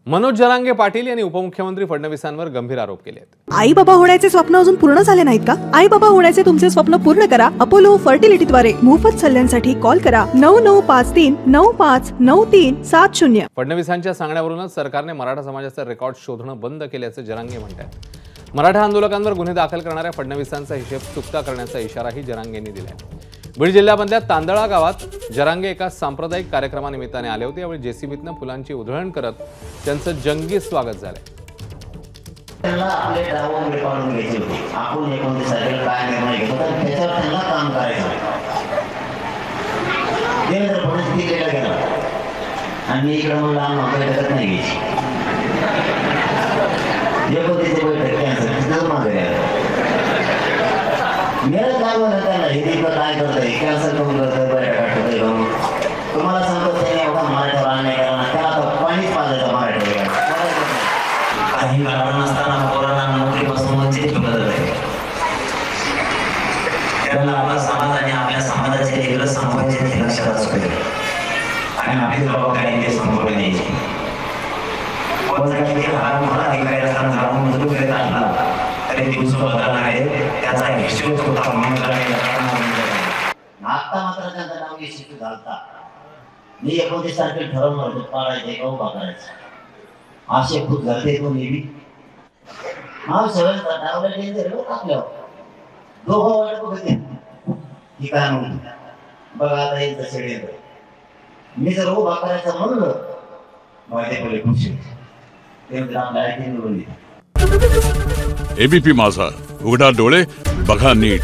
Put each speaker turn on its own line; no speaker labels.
मनोज जरांगे पाटील यांनी उपमुख्यमंत्री फडणवीसांवर गंभीर आरोप केले आहेत।
आई बाबा होण्याचे स्वप्न अजून पूर्ण झाले नाहीत का? आई बाबा होण्याचे तुमचे स्वप्न पूर्ण करा अपोलो फर्टिलिटीद्वारे। मोफत सल्ल्यांसाठी कॉल करा 9953959370।
फडणवीसांच्या सांगण्यावरूनच सरकारने मराठा समाजाचा रेकॉर्ड शोधणं बंद केल्याचे जरांगे म्हणतात। मराठा आंदोलकांवर गुन्हे दाखल करणाऱ्या फडणवीसांचा हिशेब चुकता करण्याचा इशाराही जरांगेंनी दिलाय। बीड जिल्ह्यामधल्या तांदळा गावात जरांगे एका सांप्रदायिक कार्यक्रमानिमित्ताने आले होते। यावेळी जेसीबीतनं फुलांची उधळण करत त्यांचं जंगी स्वागत झालं।
त्यांना आपले डावून रेकॉर्ड घ्यायचे होते। आपण 29 तारखेला काय निर्णय घेतो तर त्याच्यावर त्यांना काम करायचं। देवेंद्र फडणवीस दिल्लीला गेला आणि इकडे म्हणलं आम्हाला बैठकच नाही घ्यायची। एकोणतीसची बैठक कॅन्सल तिथंच मागे आलं। मेरा काय म्हणत त्याला हे काय करतंय कॅन्सल करून करतंय बैठक आठवतंय म्हणून तुम्हाला सांगतो त्याने एवढा मराठीवर अन्याय केला ना त्याला आता पाणीच पाजायचं मराठीवर। काही कारण नसताना पोरांना नोकरीपासून वंचित ठेवलं जातंय। त्यांना आपला समाज आणि आपल्या समाजाचे वेगळं संपादित हे लक्षात असू दे आणि आपली जबाबदारी ते संपवून न्यायची। पण काही हारामुळं ऐकायला जाऊन मजबूत करत असला तरी दिवस बदलणार आहे त्याचा हिशोब होता म्हणून आता मात्र त्यांचा नाव निश्चित झालता। मी 29 तारखेला ठरवलं होतं पाळायचं का उभा करायचं असे खूप घरते तो नेहमी हा सगळं डावल्या डेंजर टाकल्यावर दोघं वाट बघते ही काय म्हणून बघा आता एक दशेड येतं मी जर उभा करायचं म्हणलं माझे पहिले खुशी ते डायरेक्ट निवडून
एबीपी माझा, उघडा डोळे बघा नीट।